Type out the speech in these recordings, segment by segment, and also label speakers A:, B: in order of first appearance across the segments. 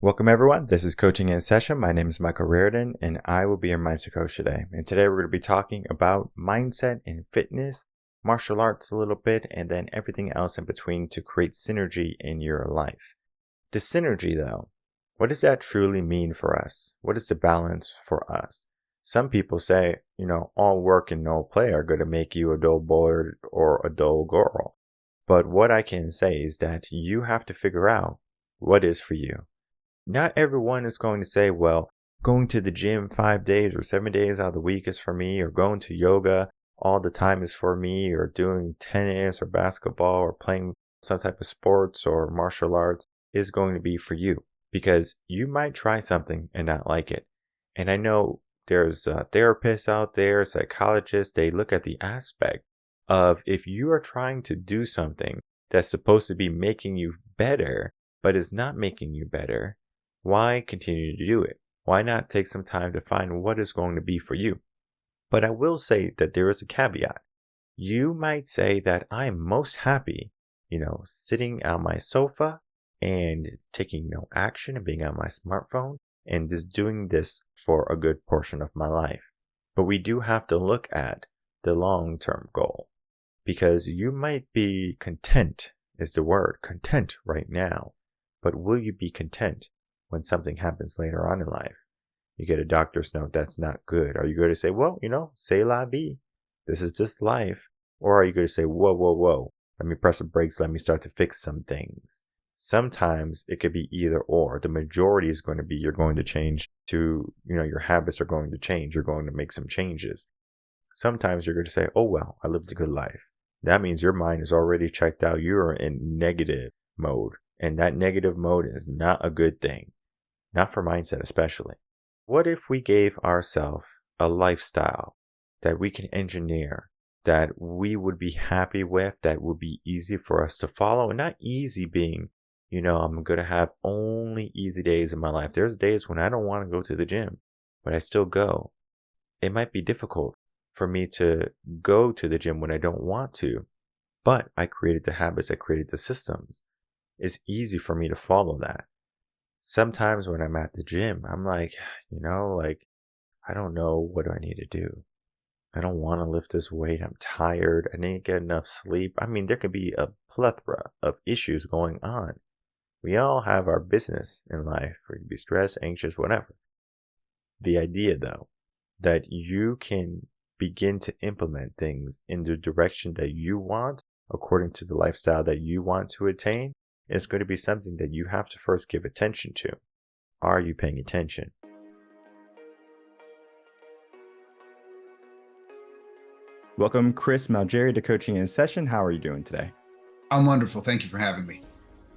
A: Welcome everyone. This is Coaching in Session. My name is Michael Rearden and I will be your mindset coach today. And today we're going to be talking about mindset and fitness, martial arts a little bit, and then everything else in between to create synergy in your life. The synergy though, what does that truly mean for us? What is the balance for us? Some people say, all work and no play are going to make you a dull boy or a dull girl. But what I can say is that you have to figure out what is for you. Not everyone is going to say, well, going to the gym 5 days or 7 days out of the week is for me, or going to yoga all the time is for me, or doing tennis or basketball or playing some type of sports or martial arts is going to be for you, because you might try something and not like it. And I know there's therapists out there, psychologists, they look at the aspect of if you are trying to do something that's supposed to be making you better, but is not making you better, why continue to do it? Why not take some time to find what is going to be for you? But I will say that there is a caveat. You might say that I am most happy, sitting on my sofa and taking no action and being on my smartphone and just doing this for a good portion of my life. But we do have to look at the long-term goal, because you might be content is the word, content right now. But will you be content when something happens later on in life? You get a doctor's note that's not good. Are you going to say, well, c'est la vie, this is just life? Or are you going to say, whoa, let me press the brakes, let me start to fix some things? Sometimes it could be either or. The majority is going to be you're going to change to, your habits are going to change. You're going to make some changes. Sometimes you're going to say, oh, well, I lived a good life. That means your mind is already checked out. You're in negative mode. And that negative mode is not a good thing. Not for mindset especially. What if we gave ourselves a lifestyle that we can engineer, that we would be happy with, that would be easy for us to follow? And not easy being, I'm going to have only easy days in my life. There's days when I don't want to go to the gym, but I still go. It might be difficult for me to go to the gym when I don't want to, but I created the habits, I created the systems. It's easy for me to follow that. Sometimes when I'm at the gym, I'm like, I don't know, what do I need to do? I don't want to lift this weight. I'm tired. I didn't get enough sleep. I mean, there could be a plethora of issues going on. We all have our business in life. We could be stressed, anxious, whatever. The idea, though, that you can begin to implement things in the direction that you want, according to the lifestyle that you want to attain, is going to be something that you have to first give attention to. Are you paying attention? Welcome, Chris Malgeri, to Coaching in Session. How are you doing today?
B: I'm wonderful. Thank you for having me.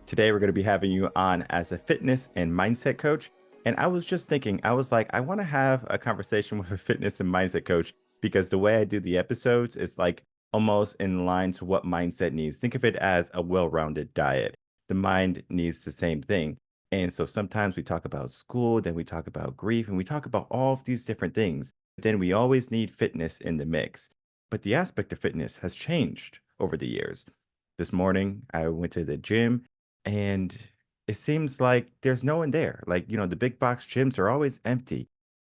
A: Today, we're going to be having you on as a fitness and mindset coach. And I was just thinking, I was like, I want to have a conversation with a fitness and mindset coach, because the way I do the episodes is like almost in line to what mindset needs. Think of it as a well-rounded diet. The mind needs the same thing. And so sometimes we talk about school, then we talk about grief, and we talk about all of these different things. Then we always need fitness in the mix. But the aspect of fitness has changed over the years. This morning, I went to the gym, and it seems like there's no one there. Like, the big box gyms are always empty.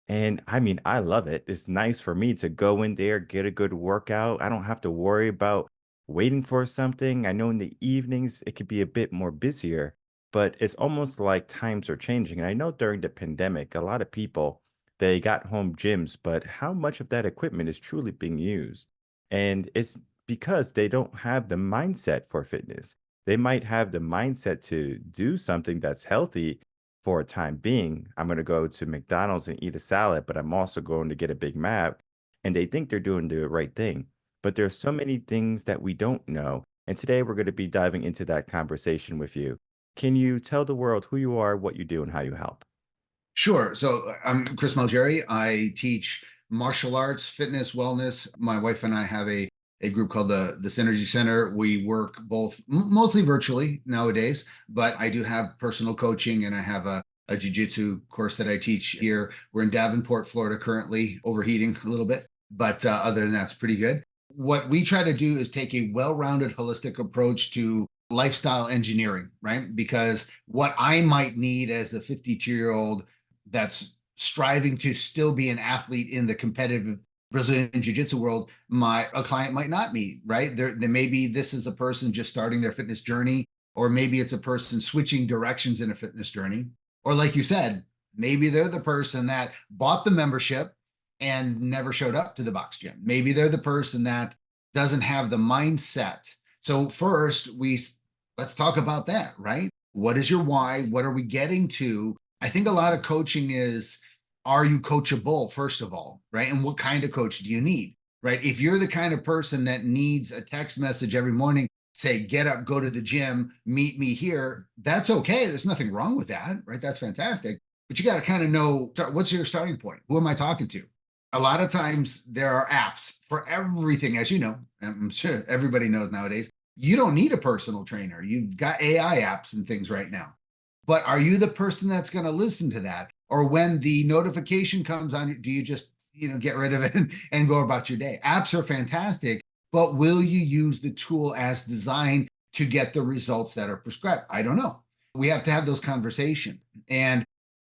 A: And I mean, I love it. It's nice for me to go in there, get a good workout. I don't have to worry about waiting for something. I know in the evenings it could be a bit more busier, but it's almost like times are changing. And I know during the pandemic, a lot of people, they got home gyms, but how much of that equipment is truly being used? And it's because they don't have the mindset for fitness. They might have the mindset to do something that's healthy for a time being. I'm going to go to McDonald's and eat a salad, but I'm also going to get a Big Mac. And they think they're doing the right thing. But there's so many things that we don't know. And today we're going to be diving into that conversation with you. Can you tell the world who you are, what you do, and how you help?
B: Sure. So I'm Chris Malgeri. I teach martial arts, fitness, wellness. My wife and I have a group called the Synergy Center. We work both mostly virtually nowadays, but I do have personal coaching, and I have a jiu-jitsu course that I teach here. We're in Davenport, Florida currently, overheating a little bit, but other than that, it's pretty good. What we try to do is take a well-rounded, holistic approach to lifestyle engineering, right? Because what I might need as a 52-year-old that's striving to still be an athlete in the competitive Brazilian jiu-jitsu world, a client might not meet, right? There maybe this is a person just starting their fitness journey, or maybe it's a person switching directions in a fitness journey. Or like you said, maybe they're the person that bought the membership and never showed up to the box gym. Maybe they're the person that doesn't have the mindset. So first, let's talk about that, right? What is your why? What are we getting to? I think a lot of coaching is, are you coachable, first of all, right? And what kind of coach do you need, right? If you're the kind of person that needs a text message every morning, say, get up, go to the gym, meet me here, that's okay. There's nothing wrong with that, right? That's fantastic. But you got to kind of know, what's your starting point? Who am I talking to? A lot of times there are apps for everything, as you know. I'm sure everybody knows nowadays. You don't need a personal trainer. You've got AI apps and things right now. But are you the person that's going to listen to that? Or when the notification comes on, do you just, get rid of it and go about your day? Apps are fantastic, but will you use the tool as designed to get the results that are prescribed? I don't know. We have to have those conversations. And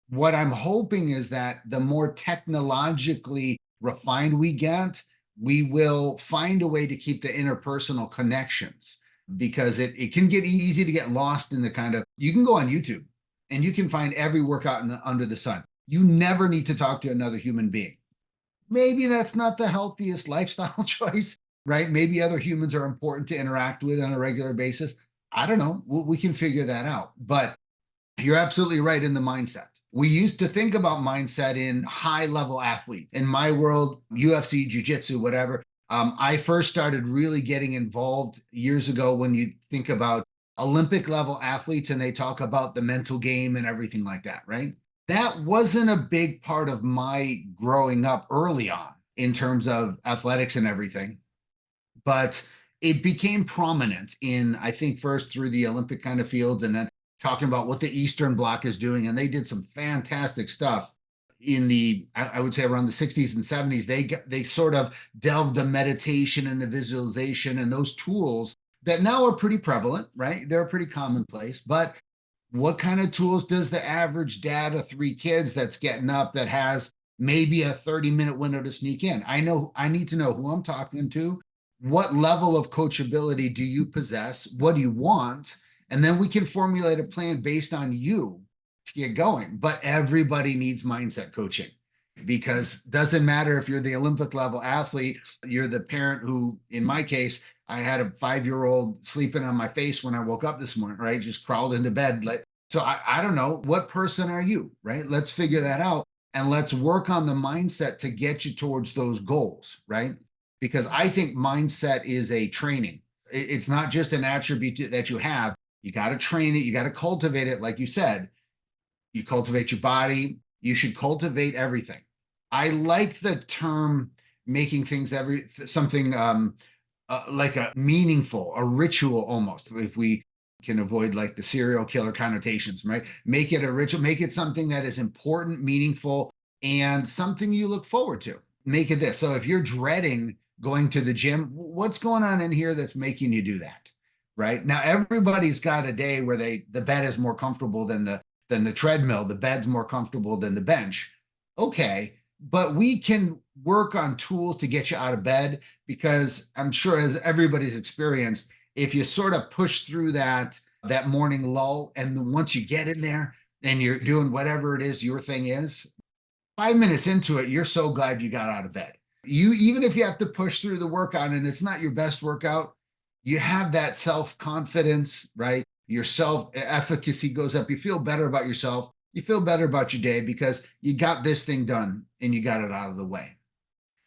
B: what I'm hoping is that the more technologically refined we get, we will find a way to keep the interpersonal connections, because it can get easy to get lost in the kind of, you can go on YouTube and you can find every workout under the sun. You never need to talk to another human being. Maybe that's not the healthiest lifestyle choice, right? Maybe other humans are important to interact with on a regular basis. I don't know. We can figure that out. But you're absolutely right in the mindset. We used to think about mindset in high level athlete. In my world, UFC, jiu-jitsu, whatever. I first started really getting involved years ago when you think about Olympic level athletes and they talk about the mental game and everything like that, right? That wasn't a big part of my growing up early on in terms of athletics and everything. But it became prominent in, I think, first through the Olympic kind of fields, and then talking about what the Eastern Bloc is doing. And they did some fantastic stuff in the, I would say, around the 60s and 70s. They sort of delved the meditation and the visualization and those tools that now are pretty prevalent, right? They're pretty commonplace. But what kind of tools does the average dad of 3 kids that's getting up, that has maybe a 30-minute window to sneak in? I need to know who I'm talking to. What level of coachability do you possess? What do you want? And then we can formulate a plan based on you to get going. But everybody needs mindset coaching, because it doesn't matter if you're the Olympic level athlete, you're the parent who, in my case, I had a 5-year-old sleeping on my face when I woke up this morning, right? Just crawled into bed. So I don't know, what person are you, right? Let's figure that out. And let's work on the mindset to get you towards those goals, right? Because I think mindset is a training. It's not just an attribute that you have. You got to train it. You got to cultivate it. Like you said, you cultivate your body. You should cultivate everything. I like the term making things something like a meaningful, a ritual almost. If we can avoid like the serial killer connotations, right? Make it a ritual, make it something that is important, meaningful, and something you look forward to. Make it this. So if you're dreading going to the gym, what's going on in here that's making you do that? Right now, everybody's got a day where the bed is more comfortable than the treadmill, the bed's more comfortable than the bench. Okay, but we can work on tools to get you out of bed, because I'm sure, as everybody's experienced, if you sort of push through that morning lull, and then once you get in there and you're doing whatever it is your thing is, 5 minutes into it, you're so glad you got out of bed. Even if you have to push through the workout and it's not your best workout, you have that self-confidence, right? Your self-efficacy goes up. You feel better about yourself. You feel better about your day because you got this thing done and you got it out of the way.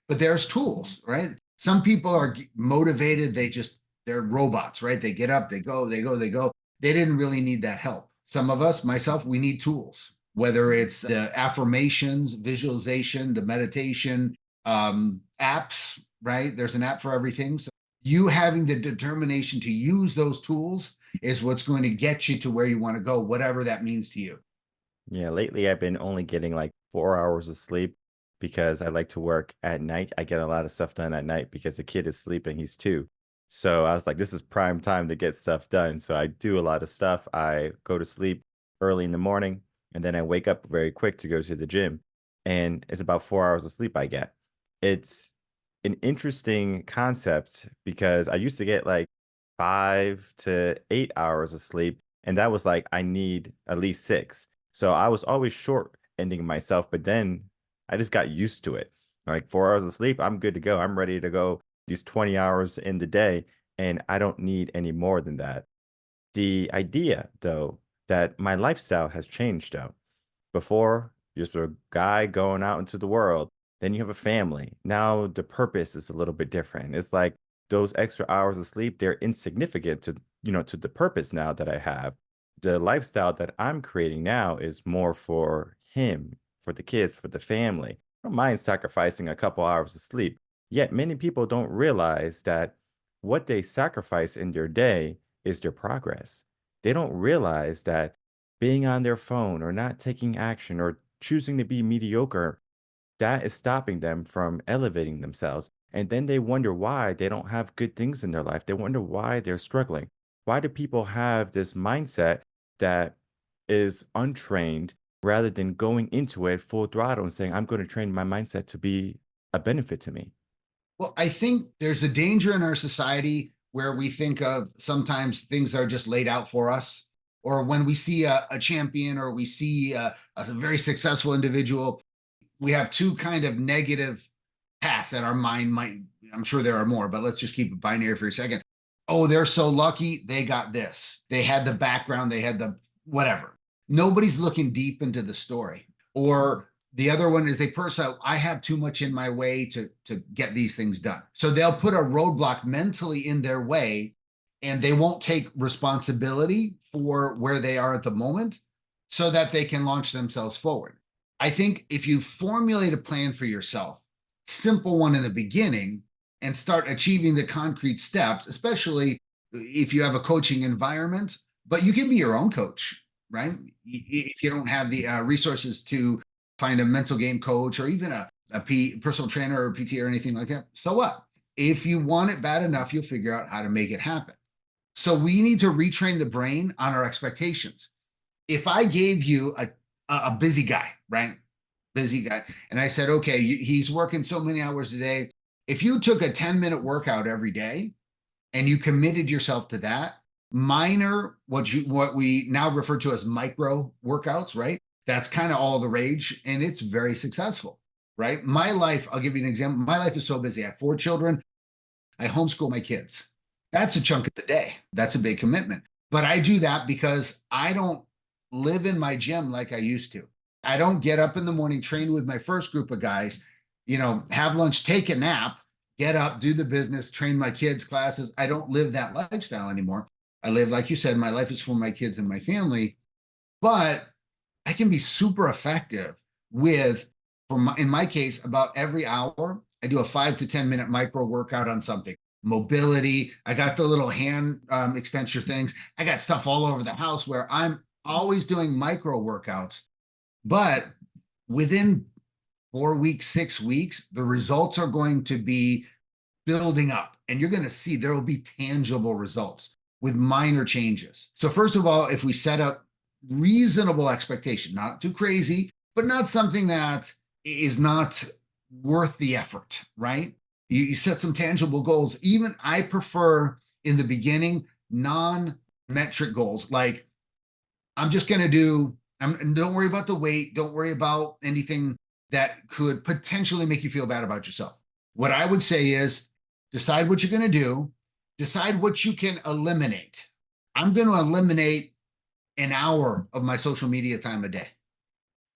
B: But there's tools, right? Some people are motivated. They're robots, right? They get up, they go. They didn't really need that help. Some of us, myself, we need tools, whether it's the affirmations, visualization, the meditation, apps, right? There's an app for everything. So you having the determination to use those tools is what's going to get you to where you want to go, whatever that means to you.
A: Yeah, lately I've been only getting like 4 hours of sleep because I like to work at night. I get a lot of stuff done at night because the kid is sleeping. He's 2. So I was like, this is prime time to get stuff done. So I do a lot of stuff. I go to sleep early in the morning and then I wake up very quick to go to the gym. And it's about 4 hours of sleep I get. It's an interesting concept because I used to get like 5 to 8 hours of sleep. And that was like, I need at least six. So I was always short ending myself, but then I just got used to it. Like 4 hours of sleep, I'm good to go. I'm ready to go these 20 hours in the day, and I don't need any more than that. The idea, though, that my lifestyle has changed, though. Before, you're just a guy going out into the world, then you have a family. Now the purpose is a little bit different. It's like those extra hours of sleep, they're insignificant to, to the purpose now that I have. The lifestyle that I'm creating now is more for him, for the kids, for the family. I don't mind sacrificing a couple hours of sleep. Yet many people don't realize that what they sacrifice in their day is their progress. They don't realize that being on their phone or not taking action or choosing to be mediocre, that is stopping them from elevating themselves. And then they wonder why they don't have good things in their life. They wonder why they're struggling. Why do people have this mindset that is untrained rather than going into it full throttle and saying, I'm going to train my mindset to be a benefit to me?
B: Well, I think there's a danger in our society where we think of sometimes things are just laid out for us, or when we see a champion or we see a very successful individual, we have two kind of negative paths that our mind might, I'm sure there are more, but let's just keep it binary for a second. Oh, they're so lucky. They got this. They had the background. They had the whatever. Nobody's looking deep into the story. Or the other one is they purse out, I have too much in my way to get these things done. So they'll put a roadblock mentally in their way and they won't take responsibility for where they are at the moment so that they can launch themselves forward. I think if you formulate a plan for yourself, simple one in the beginning, and start achieving the concrete steps, especially if you have a coaching environment, but you can be your own coach, right? If you don't have the resources to find a mental game coach or even a personal trainer or PT or anything like that, so what? If you want it bad enough, you'll figure out how to make it happen. So we need to retrain the brain on our expectations. If I gave you a busy guy, right? Busy guy, and I said, okay, he's working so many hours a day. If you took a 10-minute workout every day and you committed yourself to that, minor, what we now refer to as micro workouts, right? That's kind of all the rage, and it's very successful, right? My life, I'll give you an example. My life is so busy. I have 4 children. I homeschool my kids. That's a chunk of the day. That's a big commitment. But I do that because I don't live in my gym like I used to. I don't get up in the morning, train with my first group of guys, have lunch, take a nap, get up, do the business, train my kids' classes. I don't live that lifestyle anymore. I live, like you said, my life is for my kids and my family, but I can be super effective with, in my case, about every hour, I do a 5 to 10 minute micro workout on something. Mobility. I got the little hand extensor things. I got stuff all over the house where I'm always doing micro workouts. But within 4 weeks, 6 weeks, the results are going to be building up, and you're going to see there will be tangible results with minor changes. So first of all, if we set up reasonable expectation, not too crazy, but not something that is not worth the effort, right? You set some tangible goals. Even I prefer in the beginning non-metric goals, like I'm just going to do, don't worry about the weight. Don't worry about anything that could potentially make you feel bad about yourself. What I would say is decide what you're going to do, decide what you can eliminate. I'm going to eliminate an hour of my social media time a day.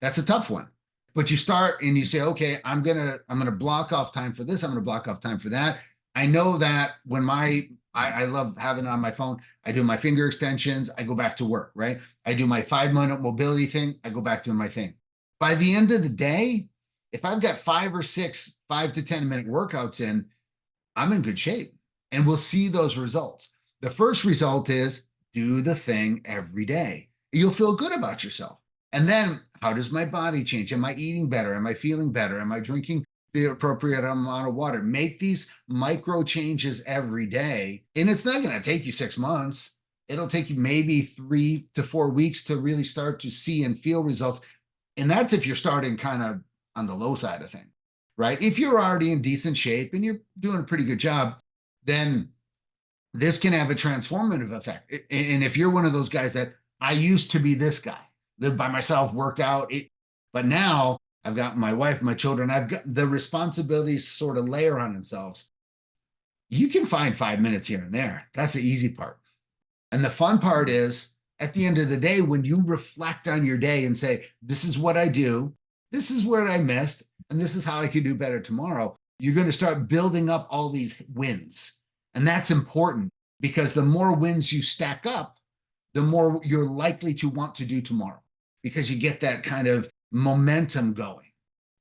B: That's a tough one. But you start and you say, okay, I'm gonna block off time for this. I'm gonna block off time for that. I know that when I love having it on my phone. I do my finger extensions. I go back to work, right? I do my 5 minute mobility thing. I go back to my thing. By the end of the day, if I've got 5 or 6 5 to 10 minute workouts in, I'm in good shape, and we'll see those results. The first result is do the thing every day. You'll feel good about yourself. And then how does my body change? Am I eating better? Am I feeling better? Am I drinking the appropriate amount of water. Make these micro changes every day. And it's not going to take you 6 months. It'll take you maybe 3 to 4 weeks to really start to see and feel results. And that's if you're starting kind of on the low side of things, right? If you're already in decent shape and you're doing a pretty good job, then this can have a transformative effect. And if you're one of those guys that I used to be this guy, lived by myself, worked out, but now I've got my wife, my children, I've got the responsibilities sort of layer on themselves. You can find 5 minutes here and there. That's the easy part. And the fun part is at the end of the day, when you reflect on your day and say, this is what I do, this is where I missed, and this is how I can do better tomorrow, you're going to start building up all these wins. And that's important because the more wins you stack up, the more you're likely to want to do tomorrow because you get that kind of momentum going.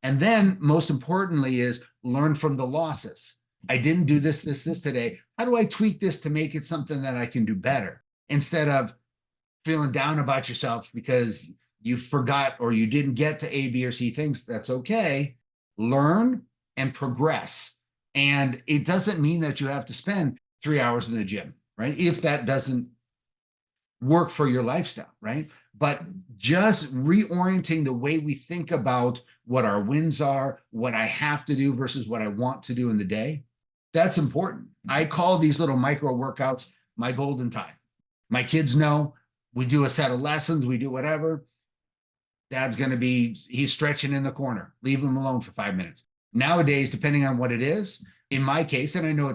B: And then most importantly is learn from the losses. I didn't do this today. How do I tweak this to make it something that I can do better instead of feeling down about yourself because you forgot or you didn't get to A, B, or C things? That's okay. Learn and progress. And it doesn't mean that you have to spend 3 hours in the gym, right? If that doesn't work for your lifestyle, right? But just reorienting the way we think about what our wins are, what I have to do versus what I want to do in the day, that's important. I call these little micro workouts my golden time. My kids know we do a set of lessons, we do whatever. Dad's going to be, he's stretching in the corner. Leave him alone for 5 minutes. Nowadays, depending on what it is, in my case, and I know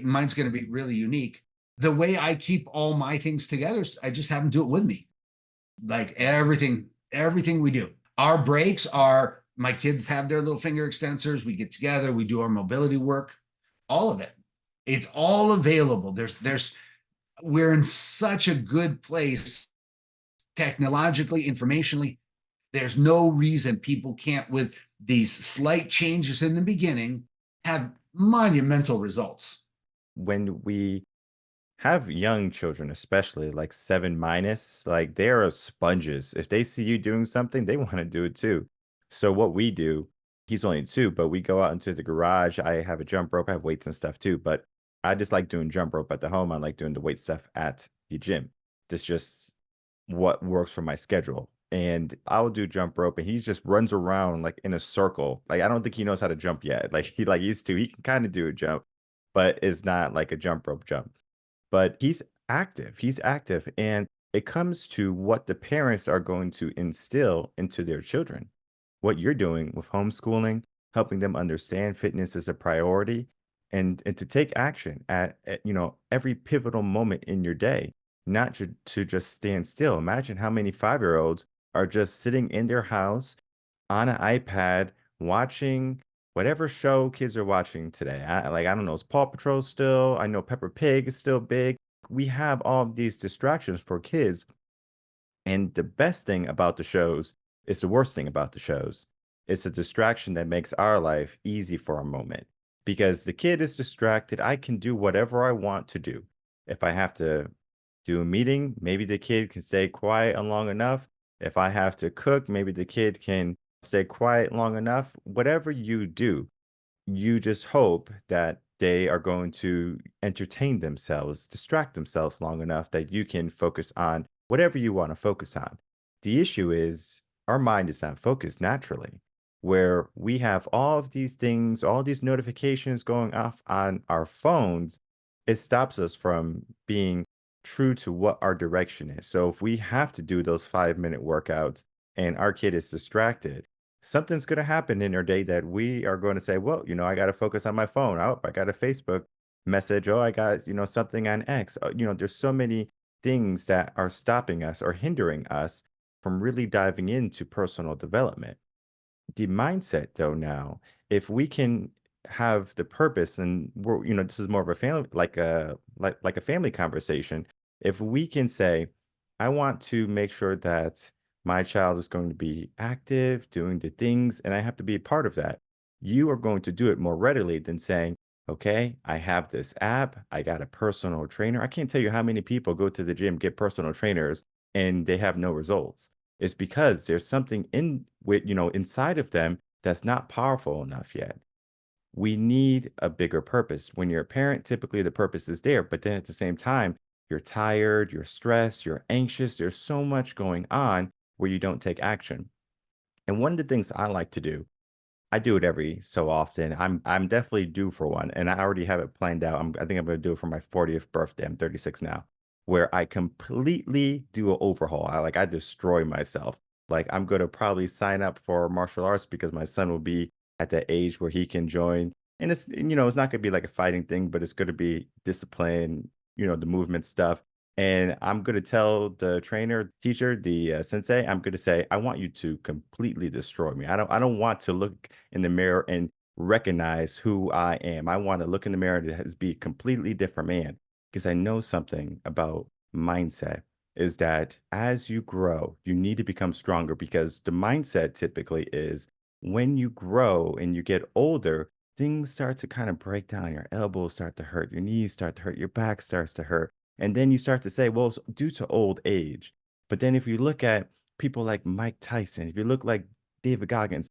B: mine's going to be really unique, the way I keep all my things together, I just have them do it with me. Like everything we do. Our breaks are, my kids have their little finger extensors. We get together, we do our mobility work, all of it. It's all available. We're in such a good place technologically, informationally. There's no reason people can't, with these slight changes in the beginning, have monumental results.
A: When we have young children, especially like 7 minus, like they are sponges. If they see you doing something, they want to do it too. So what we do, he's only 2, but we go out into the garage. I have a jump rope, I have weights and stuff too, but I just like doing jump rope at the home. I like doing the weight stuff at the gym. That's just what works for my schedule. And I'll do jump rope and he just runs around like in a circle. Like I don't think he knows how to jump yet. Like he used to. He can kind of do a jump, but it's not like a jump rope jump. But he's active. He's active. And it comes to what the parents are going to instill into their children. What you're doing with homeschooling, helping them understand fitness is a priority and to take action at every pivotal moment in your day, not to just stand still. Imagine how many 5-year-olds are just sitting in their house on an iPad watching whatever show kids are watching today. I don't know, is Paw Patrol still? I know Peppa Pig is still big. We have all of these distractions for kids. And the best thing about the shows is the worst thing about the shows. It's a distraction that makes our life easy for a moment. Because the kid is distracted, I can do whatever I want to do. If I have to do a meeting, maybe the kid can stay quiet long enough. If I have to cook, maybe the kid can stay quiet long enough. Whatever you do, you just hope that they are going to entertain themselves, distract themselves long enough that you can focus on whatever you want to focus on. The issue is our mind is not focused naturally, where we have all of these things, all these notifications going off on our phones. It stops us from being true to what our direction is. So if we have to do those 5-minute workouts and our kid is distracted, something's going to happen in our day that we are going to say, well, I got to focus on my phone. Oh, I got a Facebook message. Oh, I got, something on X. There's so many things that are stopping us or hindering us from really diving into personal development. The mindset, though, now, if we can have the purpose, and this is more of a family, like a family conversation. If we can say, I want to make sure that my child is going to be active, doing the things, and I have to be a part of that. You are going to do it more readily than saying, okay, I have this app, I got a personal trainer. I can't tell you how many people go to the gym, get personal trainers, and they have no results. It's because there's something inside of them that's not powerful enough yet. we need a bigger purpose. When you're a parent, typically the purpose is there, but then at the same time, you're tired, you're stressed, you're anxious. There's so much going on where you don't take action. And one of the things I like to do, I do it every so often. I'm definitely due for one, and I already have it planned out. I think I'm gonna do it for my 40th birthday. I'm 36 now, where I completely do an overhaul. I destroy myself. Like I'm gonna probably sign up for martial arts because my son will be at that age where he can join. And it's not gonna be like a fighting thing, but it's gonna be discipline, the movement stuff. And I'm gonna tell the trainer, teacher, the sensei, I'm gonna say, I want you to completely destroy me. I don't want to look in the mirror and recognize who I am. I want to look in the mirror and be a completely different man because I know something about mindset is that as you grow, you need to become stronger because the mindset typically is when you grow and you get older, things start to kind of break down. Your elbows start to hurt, your knees start to hurt, your back starts to hurt. And then you start to say, well, it's due to old age. But then if you look at people like Mike Tyson, if you look like David Goggins,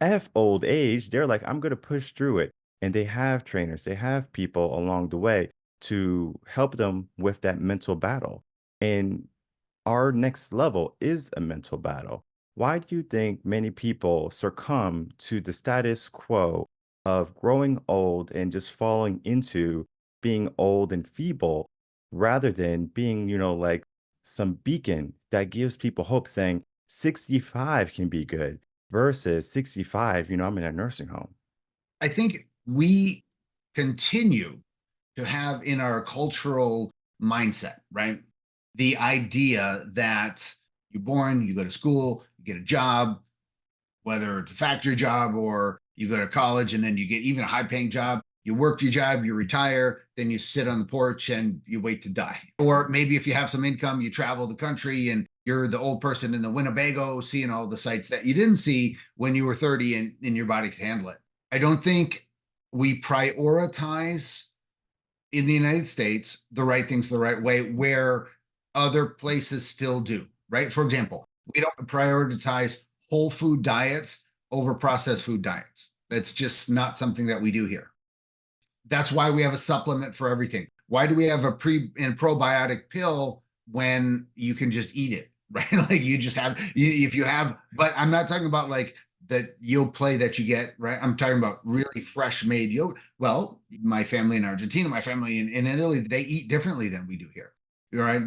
A: F old age, they're like, I'm going to push through it. And they have trainers, they have people along the way to help them with that mental battle. And our next level is a mental battle. Why do you think many people succumb to the status quo of growing old and just falling into being old and feeble rather than being, like some beacon that gives people hope saying 65 can be good versus 65, I'm in a nursing home?
B: I think we continue to have in our cultural mindset, right? The idea that you're born, you go to school, you get a job, whether it's a factory job or you go to college and then you get even a high paying job. You work your job, you retire, then you sit on the porch and you wait to die. Or maybe if you have some income, you travel the country and you're the old person in the Winnebago seeing all the sights that you didn't see when you were 30 and your body could handle it. I don't think we prioritize in the United States the right things the right way where other places still do, right? For example, we don't prioritize whole food diets over processed food diets. That's just not something that we do here. That's why we have a supplement for everything. Why do we have a pre and probiotic pill when you can just eat it, right? Like you just have, if you have, but I'm not talking about like that yield play that you get, right? I'm talking about really fresh made yogurt. Well, my family in Argentina, my family in Italy, they eat differently than we do here, right?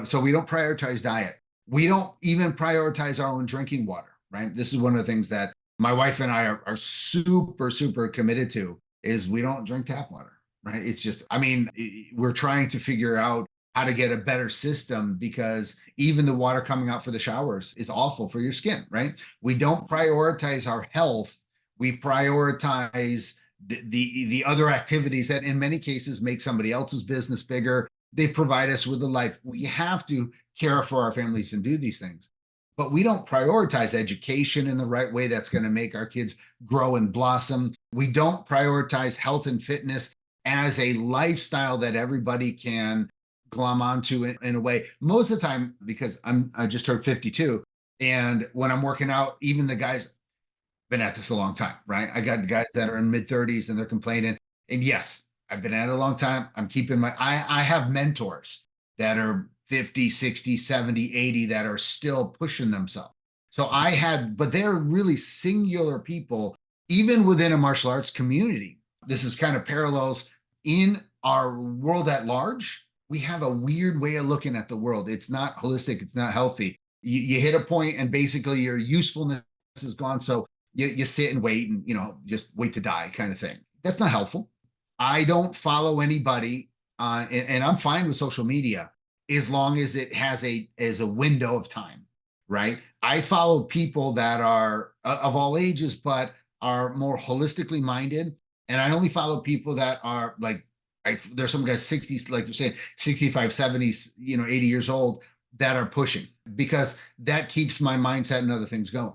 B: So we don't prioritize diet. We don't even prioritize our own drinking water, right? This is one of the things that my wife and I are super, super committed to is we don't drink tap water, right? It's just, I mean, we're trying to figure out how to get a better system because even the water coming out for the showers is awful for your skin, right? We don't prioritize our health. We prioritize the other activities that in many cases make somebody else's business bigger. They provide us with a life. We have to care for our families and do these things. But we don't prioritize education in the right way that's going to make our kids grow and blossom. We don't prioritize health and fitness as a lifestyle that everybody can glom onto in a way. Most of the time, because I just turned 52, and when I'm working out, even the guys been at this a long time, right? I got the guys that are in mid 30s and they're complaining. And yes, I've been at it a long time. I'm keeping I have mentors that are 50, 60, 70, 80 that are still pushing themselves. So but they're really singular people, even within a martial arts community. This is kind of parallels in our world at large. We have a weird way of looking at the world. It's not holistic. It's not healthy. You hit a point and basically your usefulness is gone. So you sit and wait and, just wait to die kind of thing. That's not helpful. I don't follow anybody and I'm fine with social media as long as it has a window of time, right? I follow people that are of all ages, but are more holistically minded. And I only follow people that are like, there's some guys 60s, like you're saying, 65, 70s, 80 years old that are pushing because that keeps my mindset and other things going.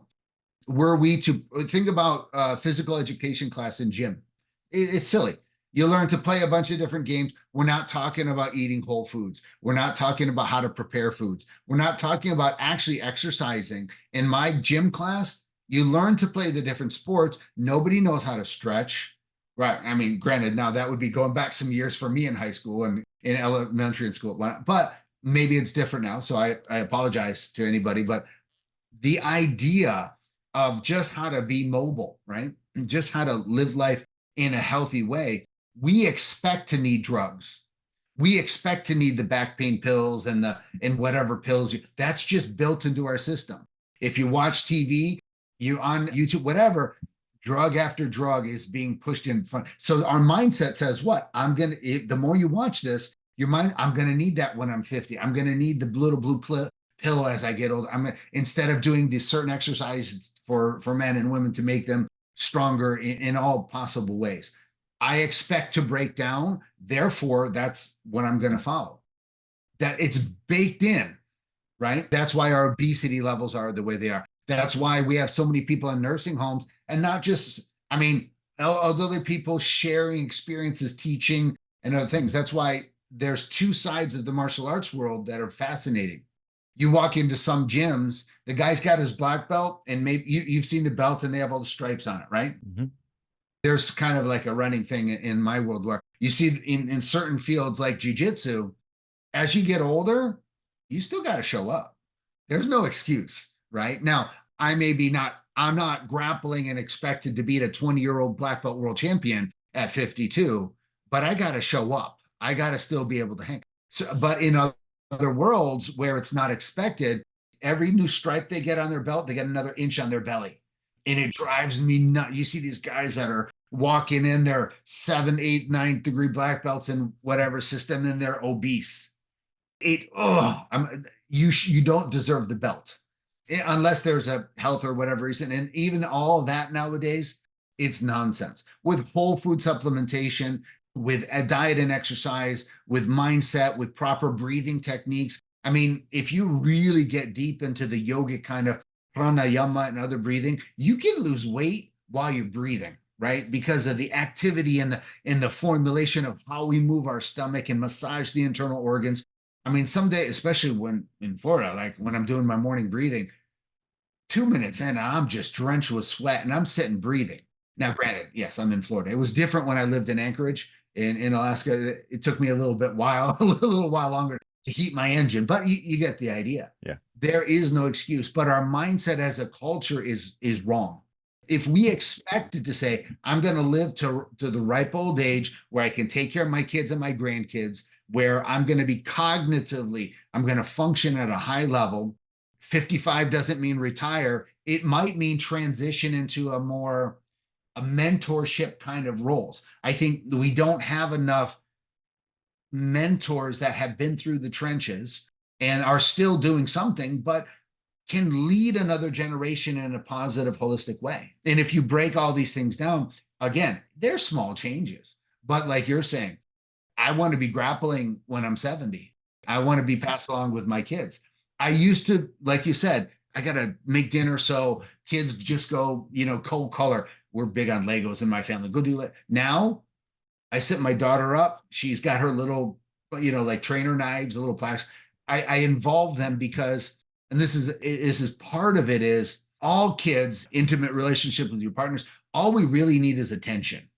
B: Were we to think about physical education class in gym, it's silly. You learn to play a bunch of different games. We're not talking about eating whole foods. We're not talking about how to prepare foods. We're not talking about actually exercising. In my gym class, you learn to play the different sports. Nobody knows how to stretch, Right. I mean, granted, now that would be going back some years for me in high school and in elementary and school, but maybe it's different now. So I apologize to anybody, but the idea of just how to be mobile, right? And just how to live life in a healthy way, we expect to need drugs. We expect to need the back pain pills and whatever pills that's just built into our system. If you watch TV, you on YouTube, whatever, drug after drug is being pushed in front. So our mindset says, what? The more you watch this, your mind, I'm gonna need that when I'm 50. I'm gonna need the little blue pill as I get older. Instead of doing these certain exercises for men and women to make them stronger in all possible ways. I expect to break down. Therefore, that's what I'm going to follow. That it's baked in, right? That's why our obesity levels are the way they are. That's why we have so many people in nursing homes, and not just, I mean, elderly people sharing experiences, teaching, and other things. That's why there's two sides of the martial arts world that are fascinating. You walk into some gyms, the guy's got his black belt, and maybe you've seen the belts and they have all the stripes on it, right?
A: Mm-hmm.
B: There's kind of like a running thing in my world where you see in certain fields like jiu-jitsu, as you get older, you still got to show up. There's no excuse, right? Now, I'm not grappling and expected to beat a 20-year-old black belt world champion at 52, but I got to show up. I got to still be able to hang. So, but in other worlds where it's not expected, every new stripe they get on their belt, they get another inch on their belly. And it drives me nuts. You see these guys that are walking in their 7, 8, 9 degree black belts in whatever system, and they're obese. You don't deserve the belt unless there's a health or whatever reason. And even all that nowadays, it's nonsense. With whole food supplementation, with a diet and exercise, with mindset, with proper breathing techniques. I mean, if you really get deep into the yogic kind of pranayama and other breathing, you can lose weight while you're breathing, right? Because of the activity and the formulation of how we move our stomach and massage the internal organs. I mean, someday, especially when in Florida, like when I'm doing my morning breathing, 2 minutes in, I'm just drenched with sweat and I'm sitting breathing. Now, granted, yes, I'm in Florida. It was different when I lived in Anchorage in Alaska. It took me a little while longer to heat my engine, but you get the idea.
A: Yeah.
B: There is no excuse, but our mindset as a culture is wrong. If we expected to say, I'm going to live to the ripe old age where I can take care of my kids and my grandkids, where I'm going to be cognitively, I'm going to function at a high level. 55 doesn't mean retire. It might mean transition into a mentorship kind of roles. I think we don't have enough mentors that have been through the trenches and are still doing something, but can lead another generation in a positive, holistic way. And if you break all these things down, again, they're small changes. But like you're saying, I want to be grappling when I'm 70. I want to be passed along with my kids. I used to, like you said, I got to make dinner so kids just go, cold color. We're big on Legos in my family. Go do it. Now I sit my daughter up. She's got her little, like trainer knives, a little plastic. I involve them because, and this is part of it, is all kids, intimate relationship with your partners, all we really need is attention.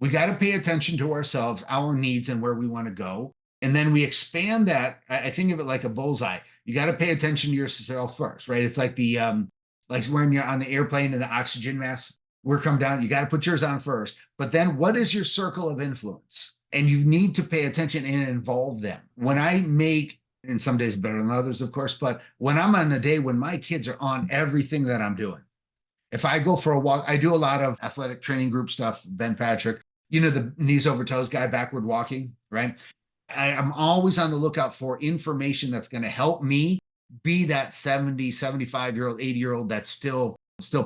B: We got to pay attention to ourselves, our needs, and where we want to go. And then we expand that. I think of it like a bullseye. You got to pay attention to yourself first, right? It's like like when you're on the airplane and the oxygen mask will come down. You got to put yours on first. But then what is your circle of influence? And you need to pay attention and involve them. When I make, and some days better than others, of course, but when I'm on a day when my kids are on everything that I'm doing, if I go for a walk, I do a lot of athletic training group stuff, Ben Patrick, the knees over toes guy, backward walking, right? I'm always on the lookout for information that's going to help me be that 70, 75-year-old, 80-year-old that's still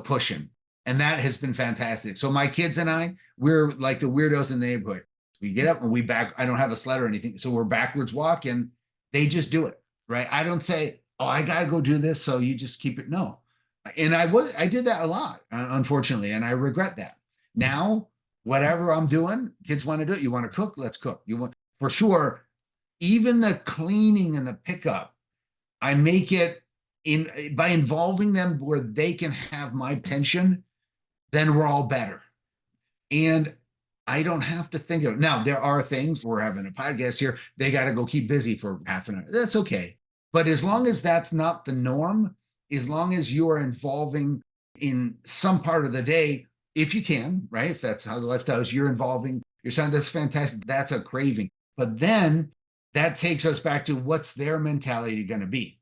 B: pushing. And that has been fantastic. So my kids and I, we're like the weirdos in the neighborhood. We get up and I don't have a sled or anything. So we're backwards walking. They just do it, right? I don't say, oh, I got to go do this. So you just keep it. No. And I did that a lot, unfortunately. And I regret that. Now, whatever I'm doing, kids want to do it. You want to cook? Let's cook. For sure, even the cleaning and the pickup, I make it by involving them where they can have my attention, then we're all better. And I don't have to think of it. Now, there are things, we're having a podcast here, they got to go keep busy for half an hour. That's okay. But as long as that's not the norm, as long as you are involving in some part of the day, if you can, right? If that's how the lifestyle is, you're involving your son, that's fantastic. That's a craving. But then that takes us back to what's their mentality going to be.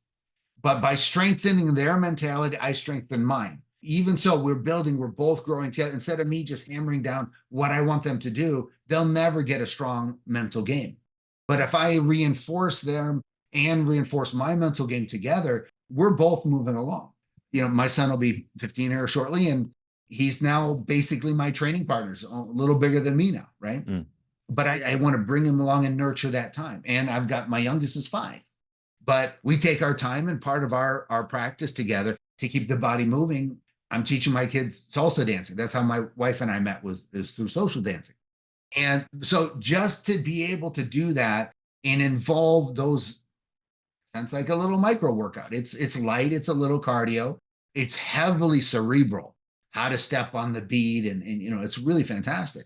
B: But by strengthening their mentality, I strengthen mine. Even so, we're both growing together. Instead of me just hammering down what I want them to do, they'll never get a strong mental game. But if I reinforce them and reinforce my mental game together, we're both moving along. My son will be 15 here shortly, and he's now basically my training partner, a little bigger than me now, right?
A: Mm.
B: But I want to bring him along and nurture that time. And I've got my youngest is 5. But we take our time, and part of our practice together to keep the body moving. I'm teaching my kids salsa dancing. That's how my wife and I met, is through social dancing. And so just to be able to do that and involve those, sounds like a little micro workout. It's light, it's a little cardio, it's heavily cerebral, how to step on the beat, and it's really fantastic.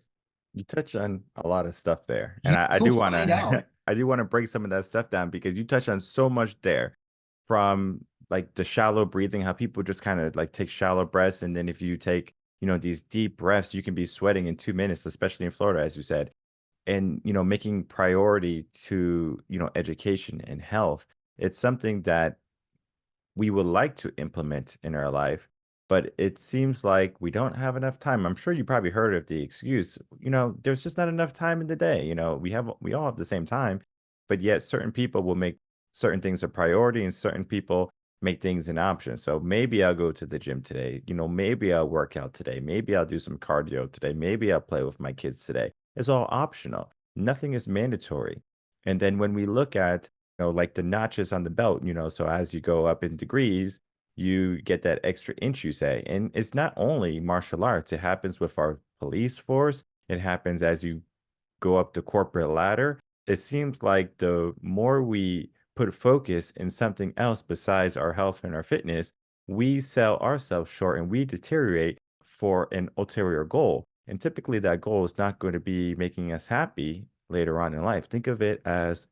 A: You touch on a lot of stuff there, and
B: You
A: I
B: will
A: do want
B: find out.
A: to I do want to break some of that stuff down because you touch on so much there, from like the shallow breathing, how people just kind of like take shallow breaths, and then if you take these deep breaths, you can be sweating in 2 minutes, especially in Florida, as you said, and making priority to education and health. It's something that we would like to implement in our life, but it seems like we don't have enough time. I'm sure you probably heard of the excuse, there's just not enough time in the day. We all have the same time, but yet certain people will make certain things a priority and certain people make things an option. So maybe I'll go to the gym today, maybe I'll work out today, maybe I'll do some cardio today, maybe I'll play with my kids today. It's all optional. Nothing is mandatory. And then when we look at like the notches on the belt, so as you go up in degrees, you get that extra inch, you say. And it's not only martial arts, it happens with our police force, it happens as you go up the corporate ladder. It seems like the more we put focus in something else besides our health and our fitness, we sell ourselves short and we deteriorate for an ulterior goal. And typically, that goal is not going to be making us happy later on in life. Think of it as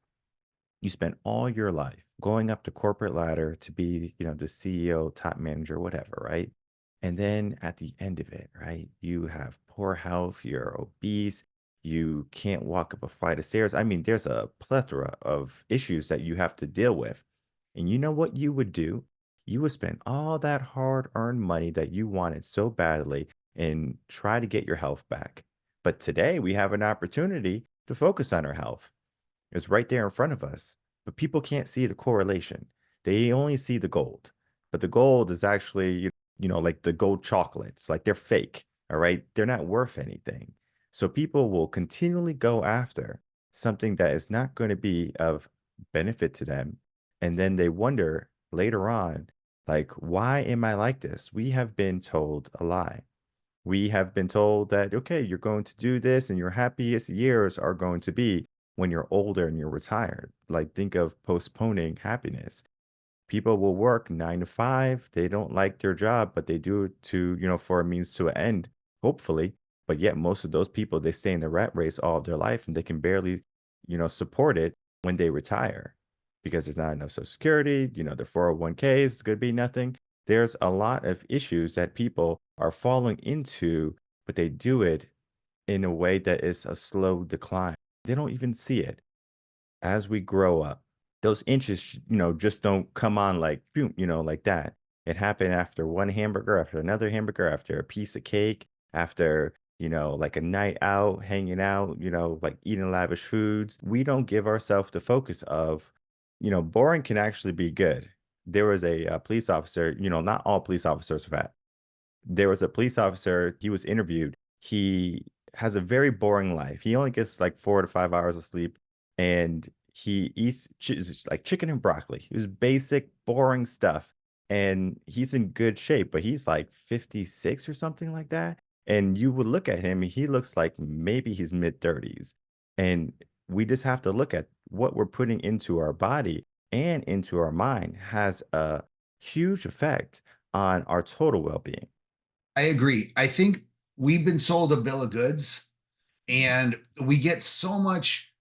A: you spent all your life going up the corporate ladder to be, the CEO, top manager, whatever, right? And then at the end of it, right, you have poor health, you're obese, you can't walk up a flight of stairs. I mean, there's a plethora of issues that you have to deal with. And you know what you would do? You would spend all that hard-earned money that you wanted so badly and try to get your health back. But today we have an opportunity to focus on our health. It's right there in front of us, but people can't see the correlation. They only see the gold, but the gold is actually, like the gold chocolates, like they're fake. All right. They're not worth anything. So people will continually go after something that is not going to be of benefit to them. And then they wonder later on, like, why am I like this? We have been told a lie. We have been told that, okay, you're going to do this and your happiest years are going to be when you're older and you're retired. Like, think of postponing happiness. People will work 9 to 5. They don't like their job, but they do it to, for a means to an end, hopefully. But yet, most of those people, they stay in the rat race all of their life and they can barely, support it when they retire because there's not enough Social Security, their 401ks is going to be nothing. There's a lot of issues that people are falling into, but they do it in a way that is a slow decline. They don't even see it. As we grow up, those inches, just don't come on like boom, like that. It happened after one hamburger, after another hamburger, after a piece of cake, after, like a night out, hanging out, like eating lavish foods. We don't give ourselves the focus of, boring can actually be good. There was a police officer, not all police officers are fat. There was a police officer, he was interviewed. He has a very boring life. He only gets like 4 to 5 hours of sleep and he eats like chicken and broccoli. It was basic, boring stuff. And he's in good shape, but he's like 56 or something like that. And you would look at him, and he looks like maybe he's mid 30s. And we just have to look at what we're putting into our body and into our mind has a huge effect on our total well being.
B: I agree. I think we've been sold a bill of goods, And we get so much,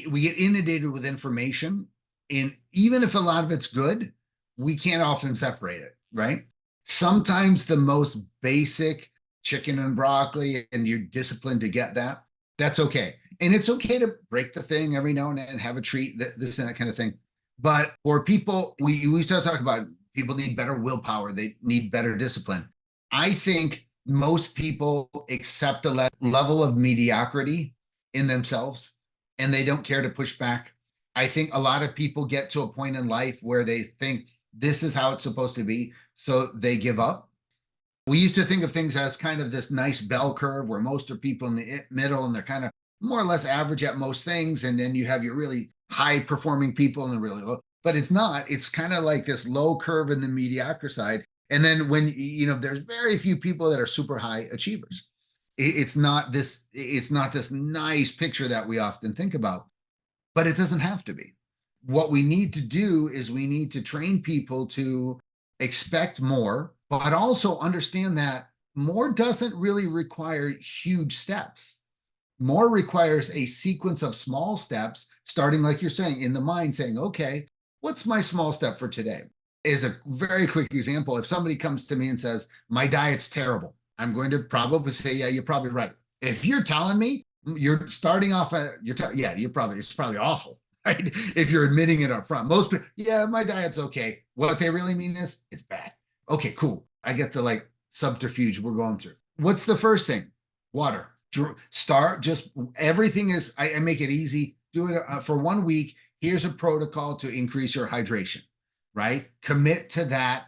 B: we get inundated with information. And even if a lot of it's good, we can't often separate it, right? Sometimes the most basic chicken and broccoli, and you're disciplined to get that, that's okay. And it's okay to break the thing every now and then and have a treat, this and that kind of thing. But for people, we start talking about people need better willpower, they need better discipline. I think most people accept a level of mediocrity in themselves and they don't care to push back. I think a lot of people get to a point in life where they think this is how it's supposed to be, so they give up. We used to think of things as kind of this nice bell curve where most are people in the middle and they're kind of more or less average at most things. And then you have your really high performing people and the really low, but it's not. It's kind of like this low curve in the mediocre side. And then when, there's very few people that are super high achievers. It's not this nice picture that we often think about, but it doesn't have to be. What we need to do is we need to train people to expect more, but also understand that more doesn't really require huge steps. More requires a sequence of small steps, starting, like you're saying, in the mind, saying, okay, what's my small step for today? Is a very quick example. If somebody comes to me and says, my diet's terrible, I'm going to probably say, yeah, you're probably right. If you're telling me you're starting off at, it's probably awful, right? If you're admitting it up front. Most people, yeah, my diet's okay. What they really mean is it's bad. Okay, cool. I get the like subterfuge we're going through. What's the first thing? Water. Start just everything is, I make it easy. Do it for 1 week. Here's a protocol to increase your hydration, right? Commit to that.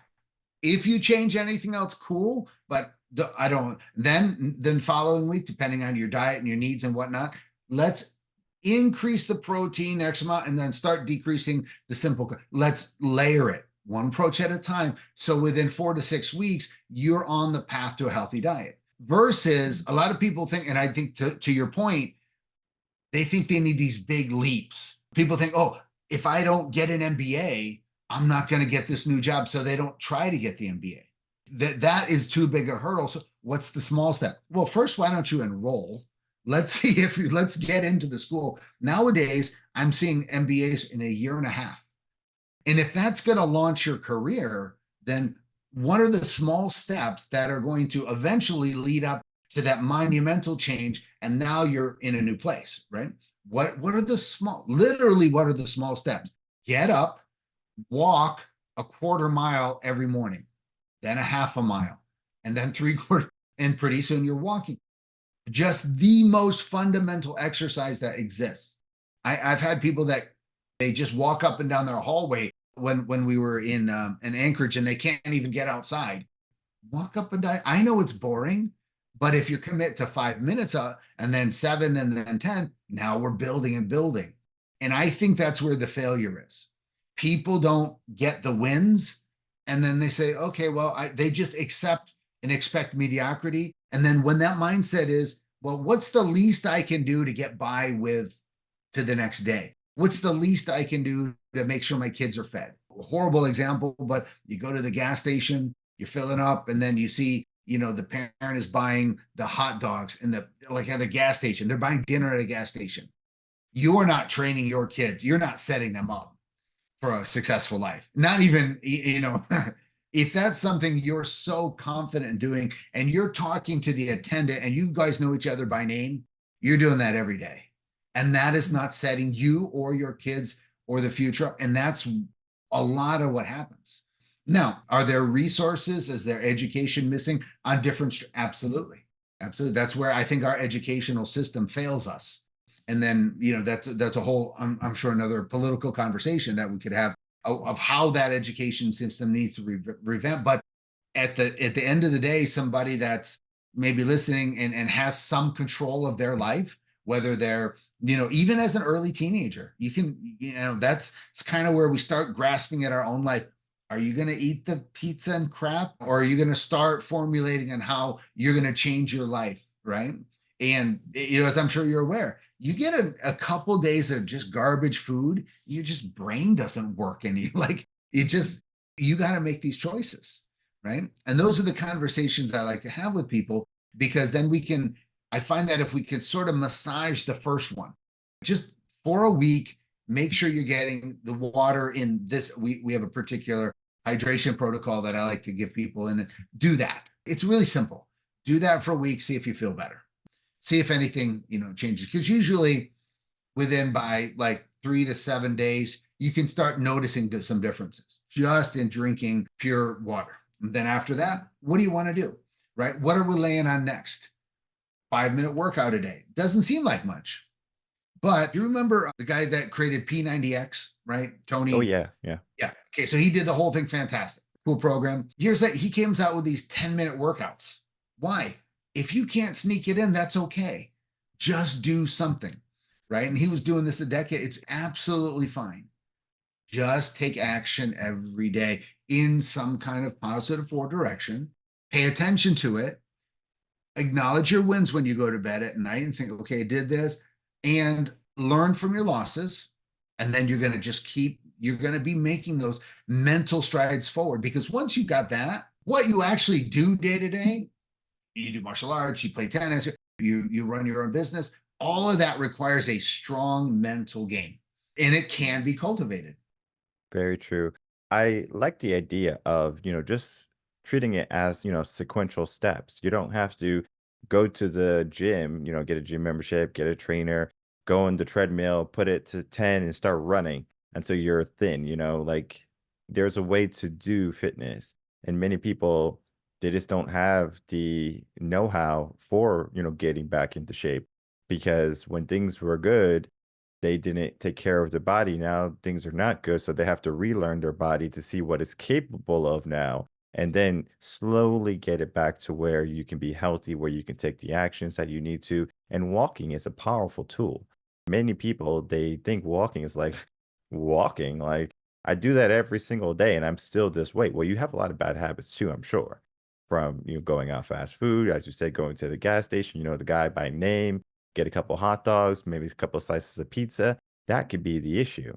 B: If you change anything else, cool. But I don't, then following week, depending on your diet and your needs and whatnot, let's increase the protein X amount and then start decreasing the simple. Let's layer it one approach at a time. So within 4 to 6 weeks, you're on the path to a healthy diet. Versus a lot of people think, and I think to your point, they think they need these big leaps. People think, oh, if I don't get an MBA, I'm not going to get this new job. So they don't try to get the MBA. That is too big a hurdle. So what's the small step? Well, first, why don't you enroll? Let's get into the school. Nowadays, I'm seeing MBAs in a year and a half. And if that's going to launch your career, then what are the small steps that are going to eventually lead up to that monumental change? And now you're in a new place, right? What are the small steps? Get up, walk a quarter mile every morning, then a half a mile, and then 3/4. And pretty soon you're walking. Just the most fundamental exercise that exists. I've had people that they just walk up and down their hallway when we were in Anchorage and they can't even get outside. Walk up and down. I know it's boring, but if you commit to 5 minutes and then 7 and then 10, now we're building and building. And I think that's where the failure is. People don't get the wins and then they say, okay, well, they just accept and expect mediocrity. And then when that mindset is, well, what's the least I can do to get by with to the next day? What's the least I can do to make sure my kids are fed? A horrible example, but you go to the gas station, you're filling up, and then you see, the parent is buying the hot dogs like at a gas station. They're buying dinner at a gas station. You're not training your kids. You're not setting them up for a successful life. Not even, if that's something you're so confident in doing and you're talking to the attendant and you guys know each other by name, you're doing that every day. And that is not setting you or your kids or the future up. And that's a lot of what happens. Now, are there resources? Is there education missing on different? Absolutely. Absolutely. That's where I think our educational system fails us. And then, that's a whole, I'm sure, another political conversation that we could have of how that education system needs to revamp. But at the end of the day, somebody that's maybe listening and has some control of their life, whether they're, even as an early teenager, you can, it's kind of where we start grasping at our own life. Are you going to eat the pizza and crap, or are you going to start formulating on how you're going to change your life, right? And as I'm sure you're aware, you get a couple days of just garbage food, your just brain doesn't work, and you got to make these choices, right? And those are the conversations I like to have with people, because then we can I find that if we could sort of massage the first one, just for a week, make sure you're getting the water in this. We have a particular hydration protocol that I like to give people, and do that. It's really simple. Do that for a week, see if you feel better. See if anything, changes. Because usually within by like 3 to 7 days, you can start noticing some differences just in drinking pure water. And then after that, what do you want to do? Right? What are we laying on next? 5-minute workout a day. Doesn't seem like much. But you remember the guy that created P90X, right?
A: Oh
B: Tony.
A: yeah, yeah.
B: Yeah. Okay. So he did the whole thing fantastic. Cool program. Here's that he comes out with these 10-minute workouts. Why? If you can't sneak it in, that's okay. Just do something. Right. And he was doing this a decade. It's absolutely fine. Just take action every day in some kind of positive forward direction. Pay attention to it. Acknowledge your wins when you go to bed at night and think, okay, I did this, and learn from your losses. And then you're going to you're going to be making those mental strides forward, because once you got that, what you actually do day to day, you do martial arts, you play tennis, you run your own business, all of that requires a strong mental game, and it can be cultivated.
A: Very true. I like the idea of, just treating it as, sequential steps. You don't have to go to the gym, get a gym membership, get a trainer, go on the treadmill, put it to 10 and start running until you're thin, like there's a way to do fitness. And many people, they just don't have the know-how for, getting back into shape because when things were good, they didn't take care of their body. Now things are not good, so they have to relearn their body to see what it's capable of now, and then slowly get it back to where you can be healthy, where you can take the actions that you need to. And walking is a powerful tool. Many people, they think walking is like walking. Like I do that every single day, and I'm still this weight. Well, you have a lot of bad habits too, I'm sure. From going out fast food, as you said, going to the gas station, the guy by name, get a couple hot dogs, maybe a couple slices of pizza. That could be the issue.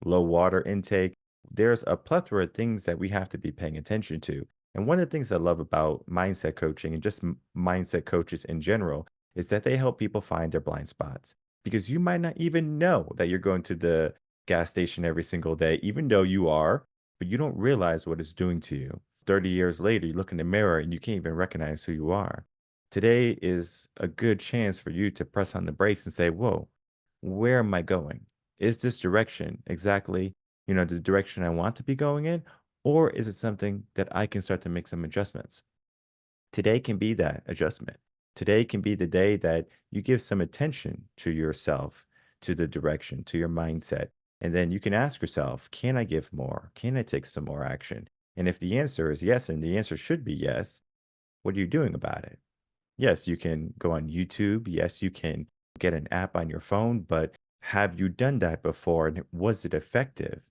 A: Low water intake. There's a plethora of things that we have to be paying attention to. And one of the things I love about mindset coaching and just mindset coaches in general is that they help people find their blind spots because you might not even know that you're going to the gas station every single day, even though you are, but you don't realize what it's doing to you. 30 years later, you look in the mirror and you can't even recognize who you are. Today is a good chance for you to press on the brakes and say, whoa, where am I going? Is this direction exactly, the direction I want to be going in? Or is it something that I can start to make some adjustments? Today can be that adjustment. Today can be the day that you give some attention to yourself, to the direction, to your mindset. And then you can ask yourself, can I give more? Can I take some more action? And if the answer is yes, and the answer should be yes, what are you doing about it? Yes, you can go on YouTube. Yes, you can get an app on your phone, but have you done that before and was it effective?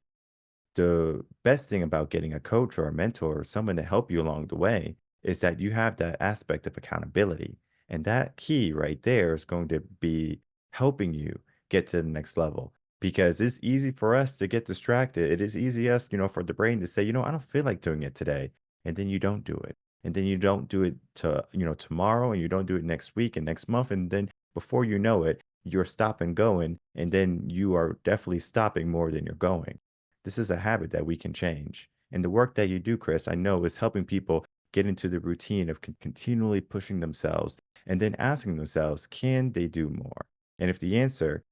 A: The best thing about getting a coach or a mentor or someone to help you along the way is that you have that aspect of accountability. And that key right there is going to be helping you get to the next level because it's easy for us to get distracted. It is easy us, for the brain to say, I don't feel like doing it today. And then you don't do it. And then you don't do it to, tomorrow and you don't do it next week and next month. And then before you know it, you're stopping going. And then you are definitely stopping more than you're going. This is a habit that we can change. And the work that you do, Chris, I know is helping people get into the routine of continually pushing themselves and then asking themselves, can they do more? And if the answer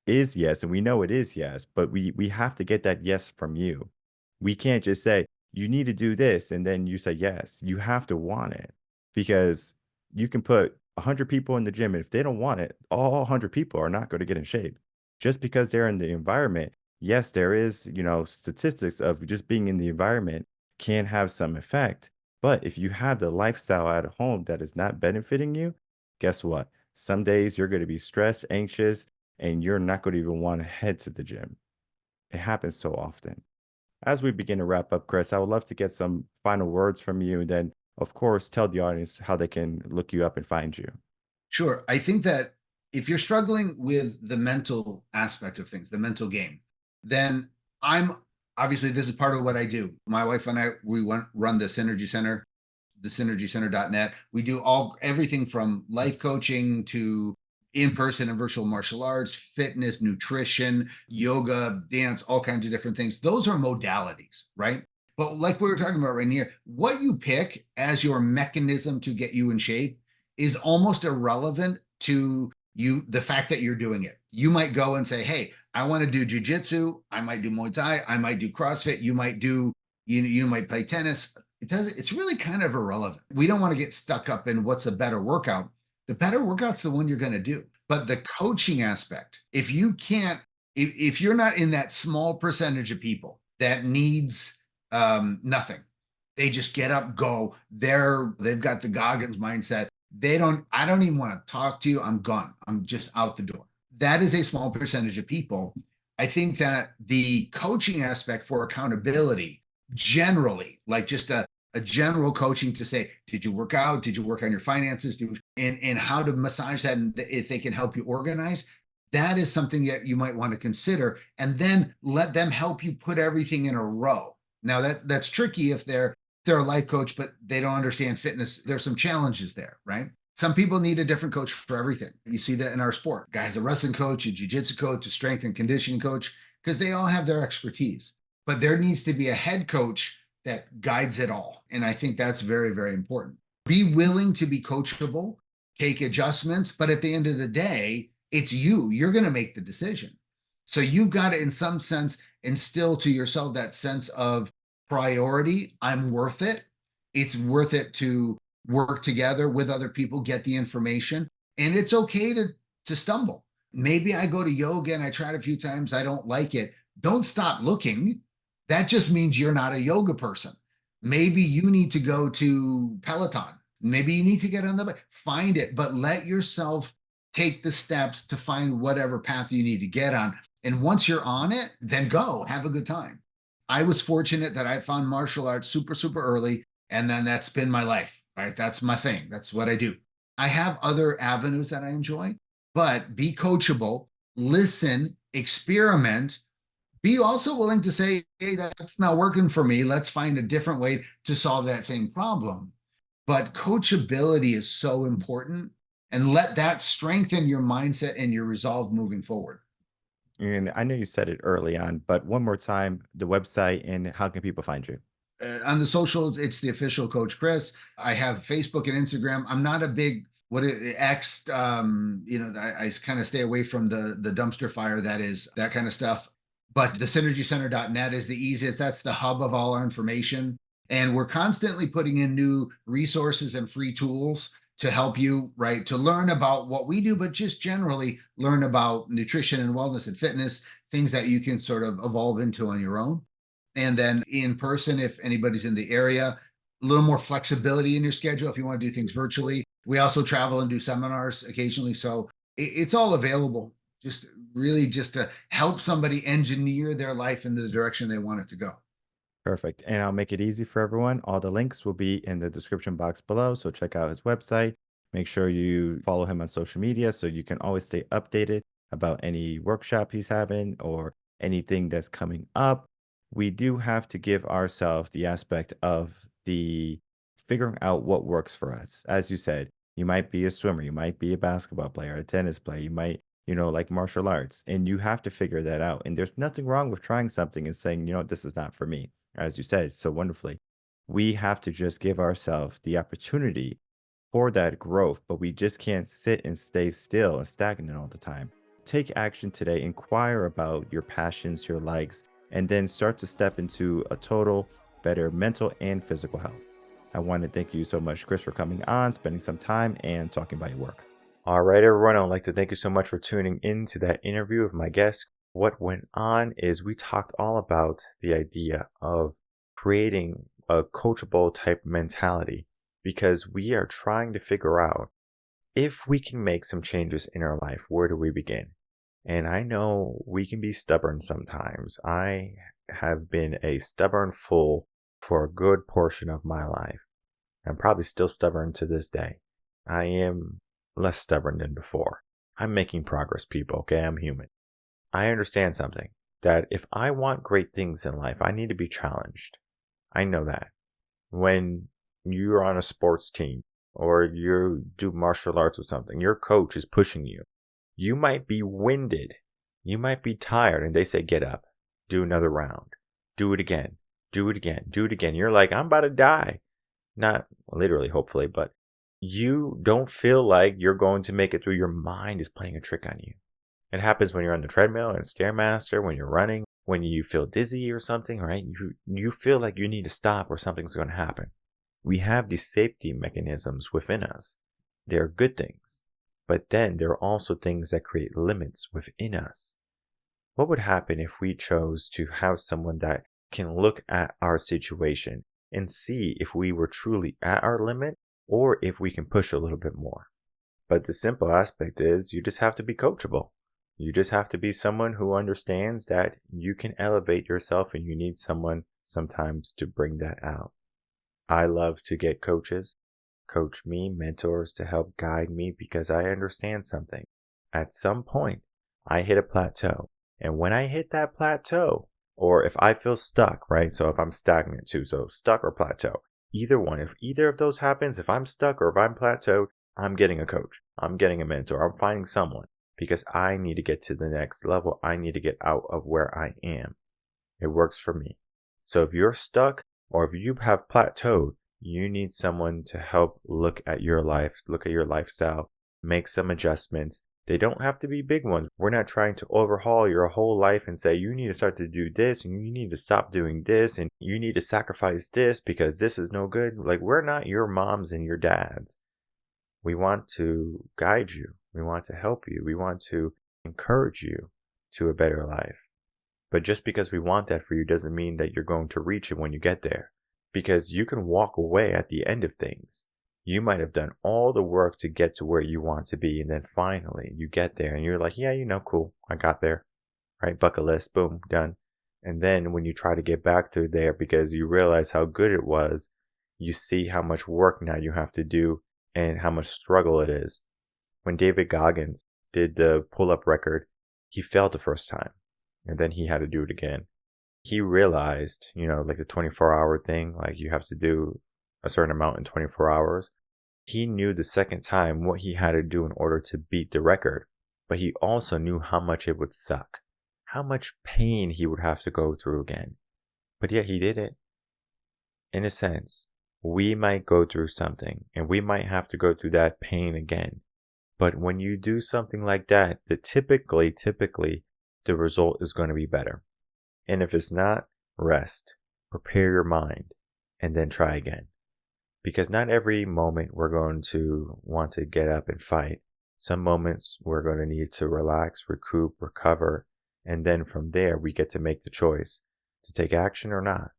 A: is yes, and we know it is yes, but we have to get that yes from you. We can't just say, you need to do this, and then you say yes. You have to want it because you can put 100 people in the gym, and if they don't want it, all 100 people are not going to get in shape. Just because they're in the environment, yes, there is, statistics of just being in the environment can have some effect. But if you have the lifestyle at home that is not benefiting you, guess what? Some days you're going to be stressed, anxious, and you're not going to even want to head to the gym. It happens so often. As we begin to wrap up, Chris, I would love to get some final words from you. And then, of course, tell the audience how they can look you up and find you.
B: Sure. I think that if you're struggling with the mental aspect of things, the mental game, then I'm obviously this is part of what I do. My wife and I, we run this energy center. thesynergycenter.net. We do everything from life coaching to in-person and virtual martial arts, fitness, nutrition, yoga, dance, all kinds of different things. Those are modalities, right? But like we were talking about right here, what you pick as your mechanism to get you in shape is almost irrelevant to you, the fact that you're doing it. You might go and say, hey, I want to do jujitsu. I might do Muay Thai. I might do CrossFit. You might do, you might play tennis. It's really kind of irrelevant. We don't want to get stuck up in what's a better workout. The better workout's the one you're going to do. But the coaching aspect, if you're not in that small percentage of people that needs nothing, they just get up, go. They've got the Goggins mindset. I don't even want to talk to you. I'm gone. I'm just out the door. That is a small percentage of people. I think that the coaching aspect for accountability, generally, like just a general coaching to say, did you work out? Did you work on your finances? And how to massage that, and if they can help you organize, that is something that you might want to consider, and then let them help you put everything in a row. Now that's tricky if they're a life coach, but they don't understand fitness. There's some challenges there, right? Some people need a different coach for everything. You see that in our sport. Guys, a wrestling coach, a jiu-jitsu coach, a strength and conditioning coach, because they all have their expertise. But there needs to be a head coach that guides it all. And I think that's very, very important. Be willing to be coachable, take adjustments, but at the end of the day, it's you. You're going to make the decision. So you've got to, in some sense, instill to yourself that sense of priority. I'm worth it. It's worth it to work together with other people, get the information, and it's okay to stumble. Maybe I go to yoga and I tried a few times, I don't like it. Don't stop looking. That just means you're not a yoga person. Maybe you need to go to Peloton. Maybe you need to get on the bike. Find it, but let yourself take the steps to find whatever path you need to get on. And once you're on it, then go have a good time. I was fortunate that I found martial arts super, super early, and then that's been my life, right? That's my thing. That's what I do. I have other avenues that I enjoy, but be coachable, listen, experiment. Be also willing to say, hey, that's not working for me. Let's find a different way to solve that same problem. But coachability is so important, and let that strengthen your mindset and your resolve moving forward.
A: And I know you said it early on, but one more time, the website and how can people find you?
B: On the socials, it's the official Coach Chris. I have Facebook and Instagram. I'm not a big X. I kind of stay away from the dumpster fire that is that kind of stuff. But the synergycenter.net is the easiest. That's the hub of all our information. And we're constantly putting in new resources and free tools to help you, right, to learn about what we do, but just generally learn about nutrition and wellness and fitness, things that you can sort of evolve into on your own. And then in person, if anybody's in the area, a little more flexibility in your schedule if you want to do things virtually. We also travel and do seminars occasionally. So it's all available, just really just to help somebody engineer their life in the direction they want it to go.
A: Perfect. And I'll make it easy for everyone. All the links will be in the description box below. So check out his website. Make sure you follow him on social media so you can always stay updated about any workshop he's having or anything that's coming up. We do have to give ourselves the aspect of the figuring out what works for us. As you said, you might be a swimmer, you might be a basketball player, a tennis player, you might, like martial arts, and you have to figure that out. And there's nothing wrong with trying something and saying, this is not for me. As you said so wonderfully, we have to just give ourselves the opportunity for that growth, but we just can't sit and stay still and stagnant all the time. Take action today, inquire about your passions, your likes, and then start to step into a total better mental and physical health. I want to thank you so much, Chris, for coming on, spending some time, and talking about your work. All right, everyone, I'd like to thank you so much for tuning in to that interview with my guest. What went on is we talked all about the idea of creating a coachable type mentality, because we are trying to figure out if we can make some changes in our life. Where do we begin? And I know we can be stubborn sometimes. I have been a stubborn fool for a good portion of my life. I'm probably still stubborn to this day. I am less stubborn than before. I'm making progress, people, okay? I'm human. I understand something, that if I want great things in life, I need to be challenged. I know that. When you're on a sports team or you do martial arts or something. Your coach is pushing you. You might be winded. You might be tired, and they say, get up, do another round, do it again, do it again, do it again. You're like, I'm about to die. Not literally, hopefully, but you don't feel like you're going to make it through. Your mind is playing a trick on you. It happens when you're on the treadmill and Stairmaster, when you're running, when you feel dizzy or something, right? You feel like you need to stop or something's going to happen. We have these safety mechanisms within us. They're good things. But then there are also things that create limits within us. What would happen if we chose to have someone that can look at our situation and see if we were truly at our limit or if we can push a little bit more? But the simple aspect is you just have to be coachable. You just have to be someone who understands that you can elevate yourself and you need someone sometimes to bring that out. I love to get coaches, coach me, mentors to help guide me because I understand something. At some point, I hit a plateau. And when I hit that plateau, or if I feel stuck, right? So if I'm stagnant too, so stuck or plateau, either one. If either of those happens, if I'm stuck or if I'm plateaued, I'm getting a coach. I'm getting a mentor. I'm finding someone because I need to get to the next level. I need to get out of where I am. It works for me. So if you're stuck or if you have plateaued, you need someone to help look at your life, look at your lifestyle, make some adjustments. They don't have to be big ones. We're not trying to overhaul your whole life and say, you need to start to do this and you need to stop doing this and you need to sacrifice this because this is no good. Like, we're not your moms and your dads. We want to guide you. We want to help you. We want to encourage you to a better life. But just because we want that for you doesn't mean that you're going to reach it when you get there. Because you can walk away at the end of things. You might have done all the work to get to where you want to be. And then finally you get there and you're like, yeah, cool. I got there. Right? Bucket list. Boom. Done. And then when you try to get back to there because you realize how good it was, you see how much work now you have to do and how much struggle it is. When David Goggins did the pull-up record, he failed the first time. And then he had to do it again. He realized, like the 24-hour thing, like you have to do a certain amount in 24 hours. He knew the second time what he had to do in order to beat the record, but he also knew how much it would suck, how much pain he would have to go through again. But yet he did it. In a sense, we might go through something and we might have to go through that pain again. But when you do something like that, typically, the result is going to be better. And if it's not, rest, prepare your mind, and then try again. Because not every moment we're going to want to get up and fight. Some moments we're going to need to relax, recoup, recover, and then from there we get to make the choice to take action or not.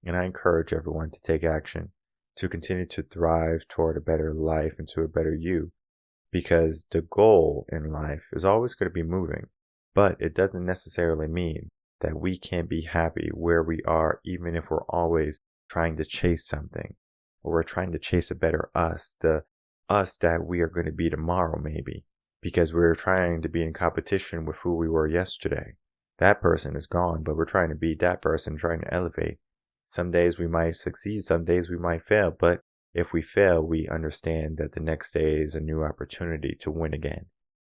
A: And I encourage everyone to take action, to continue to thrive toward a better life and to a better you. Because the goal in life is always going to be moving, but it doesn't necessarily mean that we can't be happy where we are, even if we're always trying to chase something, or we're trying to chase a better us, the us that we are going to be tomorrow maybe, because we're trying to be in competition with who we were yesterday. That person is gone, but we're trying to beat that person, trying to elevate. Some days we might succeed, some days we might fail, but if we fail, we understand that the next day is a new opportunity to win again.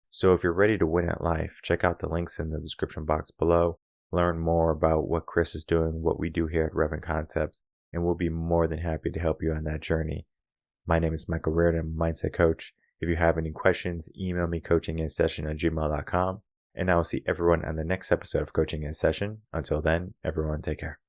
A: So if you're ready to win at life, check out the links in the description box below. Learn more about what Chris is doing, what we do here at Reven Concepts, and we'll be more than happy to help you on that journey. My name is Michael Rearden, Mindset Coach. If you have any questions, email me coachinginsession@gmail.com, and I will see everyone on the next episode of Coaching in Session. Until then, everyone take care.